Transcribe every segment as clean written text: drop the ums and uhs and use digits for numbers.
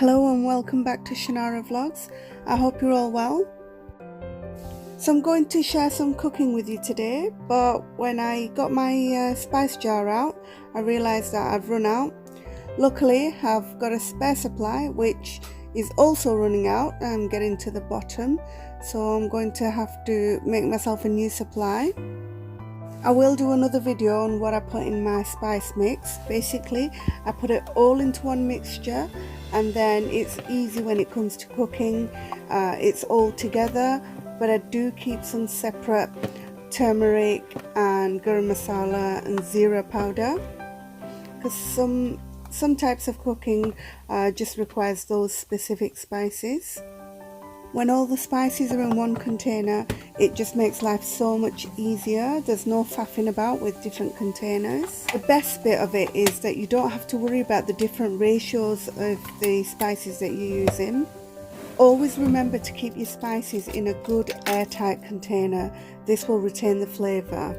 Hello and welcome back to Shannara Vlogs. I hope you're all well. So I'm going to share some cooking with you today, but when I got my spice jar out, I realised that I've run out. Luckily, I've got a spare supply which is also running out. I'm getting to the bottom, so I'm going to have to make myself a new supply. I will do another video on what I put in my spice mix. Basically, I put it all into one mixture, and then it's easy when it comes to cooking. It's all together, but I do keep some separate turmeric and garam masala and zira powder, because some types of cooking just requires those specific spices. When all the spices are in one container, it just makes life so much easier. There's no faffing about with different containers. The best bit of it is that you don't have to worry about the different ratios of the spices that you're using. Always remember to keep your spices in a good airtight container. This will retain the flavour.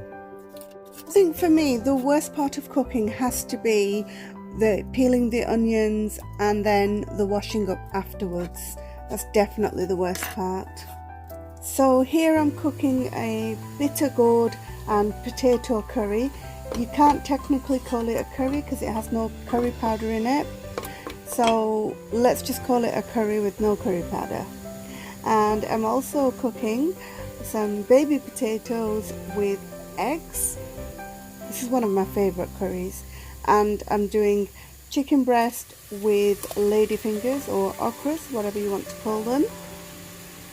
I think for me, the worst part of cooking has to be the peeling the onions and then the washing up afterwards. That's definitely the worst part. So here I'm cooking a bitter gourd and potato curry. You can't technically call it a curry because it has no curry powder in it. So let's just call it a curry with no curry powder. And I'm also cooking some baby potatoes with eggs. This is one of my favourite curries. And I'm doing chicken breast with ladyfingers or okras, whatever you want to call them.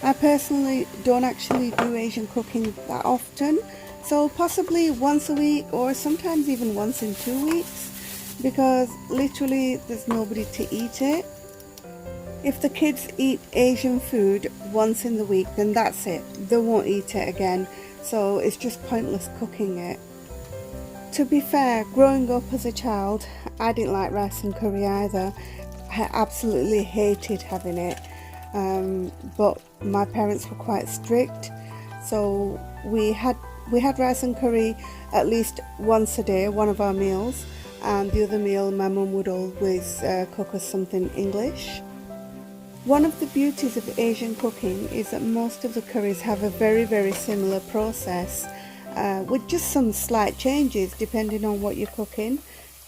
I personally don't actually do Asian cooking that often, so possibly once a week or sometimes even once in 2 weeks, because literally there's nobody to eat it. If the kids eat Asian food once in the week, then that's it, they won't eat it again, so it's just pointless cooking it. To be fair, growing up as a child, I didn't like rice and curry either. I absolutely hated having it, but my parents were quite strict, so we had rice and curry at least once a day, one of our meals, and the other meal my mum would always cook us something English. One of the beauties of Asian cooking is that most of the curries have a very similar process, with just some slight changes depending on what you're cooking,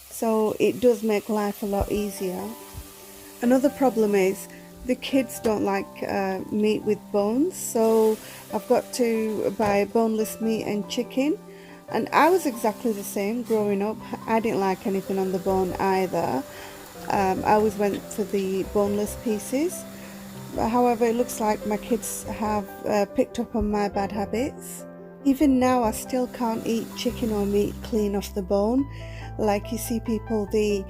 so it does make life a lot easier. Another problem is the kids don't like meat with bones, so I've got to buy boneless meat and chicken, and I was exactly the same growing up. I didn't like anything on the bone either. I always went for the boneless pieces. However, it looks like my kids have picked up on my bad habits. Even now I still can't eat chicken or meat clean off the bone. Like you see people, they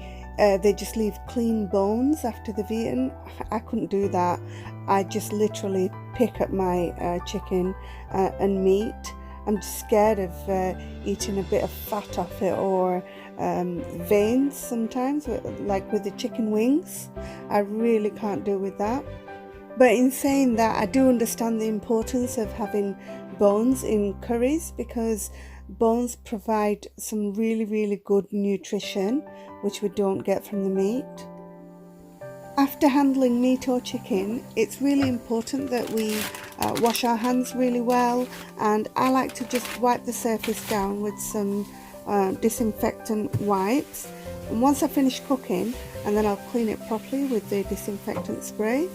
just leave clean bones after they've eaten. I couldn't do that. I just literally pick up my chicken and meat. I'm just scared of eating a bit of fat off it, or veins sometimes, like with the chicken wings. I really can't do with that. But in saying that, I do understand the importance of having bones in curries, because bones provide some really good nutrition which we don't get from the meat. After handling meat or chicken, it's really important that we wash our hands really well, and I like to just wipe the surface down with some disinfectant wipes, and once I finish cooking, and then I'll clean it properly with the disinfectant spray.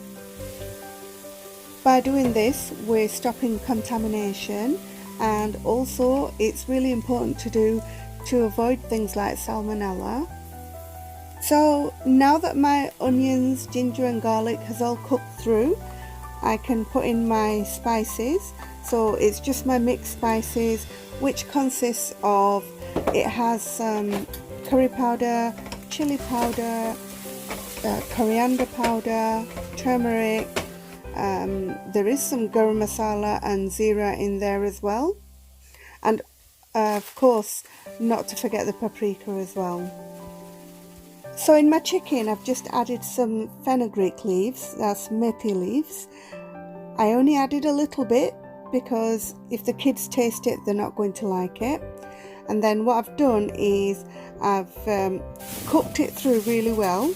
By doing this, we're stopping contamination, and also it's really important to avoid things like salmonella. So now that my onions, ginger and garlic has all cooked through, I can put in my spices. So it's just my mixed spices, which consists of, it has some curry powder, chili powder, coriander powder, turmeric. There is some garam masala and zira in there as well, and of course not to forget the paprika as well. So in my chicken I've just added some fenugreek leaves, that's methi leaves. I only added a little bit because if the kids taste it they're not going to like it. And then what I've done is I've cooked it through really well,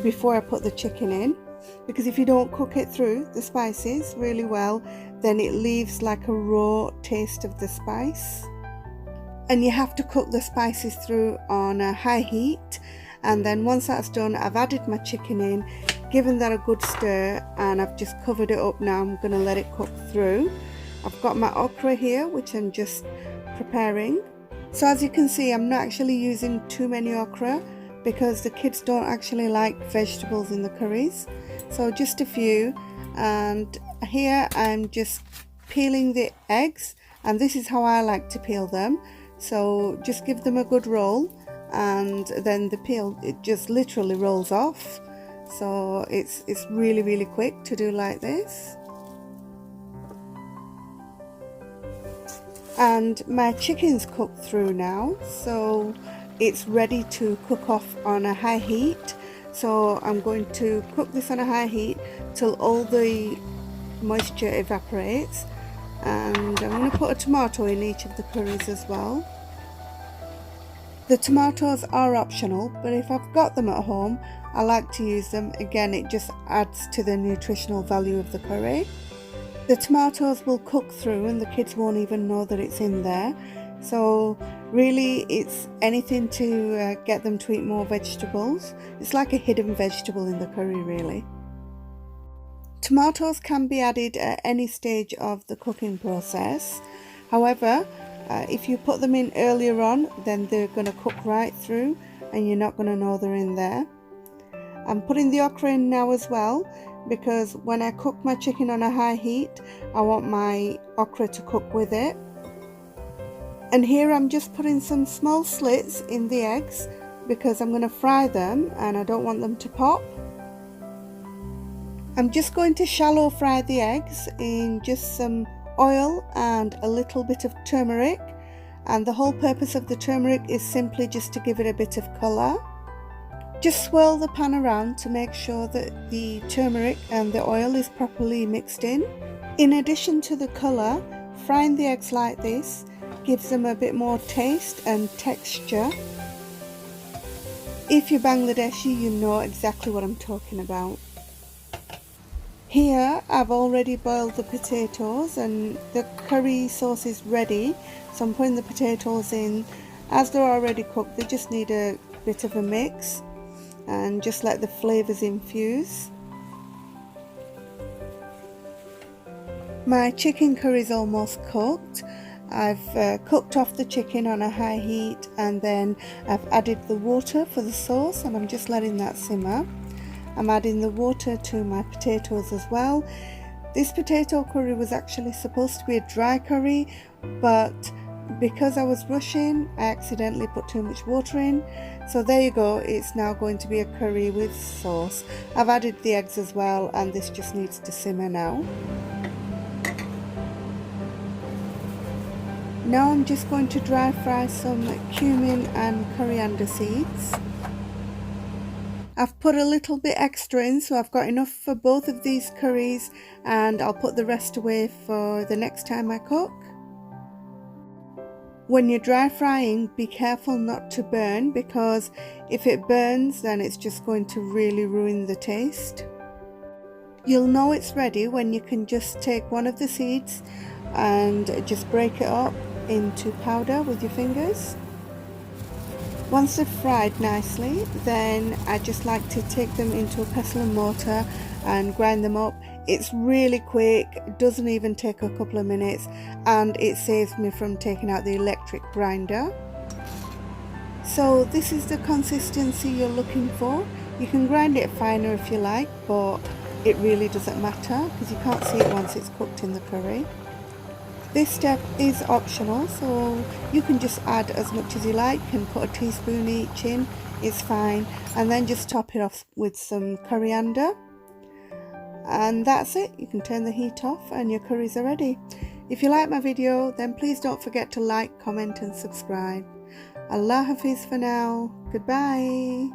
before I put the chicken in, because if you don't cook it through the spices really well, then it leaves like a raw taste of the spice. And you have to cook the spices through on a high heat, and then once that's done, I've added my chicken in, given that a good stir, and I've just covered it up. Now I'm going to let it cook through. I've got my okra here, which I'm just preparing. So as you can see, I'm not actually using too many okra because the kids don't actually like vegetables in the curries, so just a few. And here I'm just peeling the eggs, and this is how I like to peel them. So just give them a good roll, and then the peel, it just literally rolls off. So it's really quick to do like this. And my chicken's cooked through now, so it's ready to cook off on a high heat. So I'm going to cook this on a high heat till all the moisture evaporates, and I'm going to put a tomato in each of the curries as well. The tomatoes are optional, but if I've got them at home, I like to use them. Again, it just adds to the nutritional value of the curry. The tomatoes will cook through and the kids won't even know that it's in there. So really it's anything to get them to eat more vegetables. It's like a hidden vegetable in the curry really. Tomatoes can be added at any stage of the cooking process. However, if you put them in earlier on, then they're going to cook right through and you're not going to know they're in there. I'm putting the okra in now as well, because when I cook my chicken on a high heat, I want my okra to cook with it. And here I'm just putting some small slits in the eggs because I'm going to fry them and I don't want them to pop. I'm just going to shallow fry the eggs in just some oil and a little bit of turmeric, and the whole purpose of the turmeric is simply just to give it a bit of colour. Just swirl the pan around to make sure that the turmeric and the oil is properly mixed in. In addition to the colour, frying the eggs like this gives them a bit more taste and texture. If you're Bangladeshi, you know exactly what I'm talking about. Here I've already boiled the potatoes and the curry sauce is ready, so I'm putting the potatoes in. As they're already cooked, they just need a bit of a mix and just let the flavours infuse. My chicken curry is almost cooked. I've cooked off the chicken on a high heat, and then I've added the water for the sauce and I'm just letting that simmer. I'm adding the water to my potatoes as well. This potato curry was actually supposed to be a dry curry, but because I was rushing, I accidentally put too much water in. So there you go, it's now going to be a curry with sauce. I've added the eggs as well, and this just needs to simmer now. Now I'm just going to dry fry some cumin and coriander seeds. I've put a little bit extra in, so I've got enough for both of these curries, and I'll put the rest away for the next time I cook. When you're dry frying, be careful not to burn, because if it burns, then it's just going to really ruin the taste. You'll know it's ready when you can just take one of the seeds and just break it up into powder with your fingers. Once they're fried nicely, then I just like to take them into a pestle and mortar and grind them up. It's really quick, it doesn't even take a couple of minutes, and it saves me from taking out the electric grinder. So this is the consistency you're looking for. You can grind it finer if you like, but it really doesn't matter because you can't see it once it's cooked in the curry. This step is optional, so you can just add as much as you like and put a teaspoon each in, it's fine, and then just top it off with some coriander. And that's it, you can turn the heat off and your curries are ready. If you like my video, then please don't forget to like, comment and subscribe. Allah Hafiz for now, goodbye.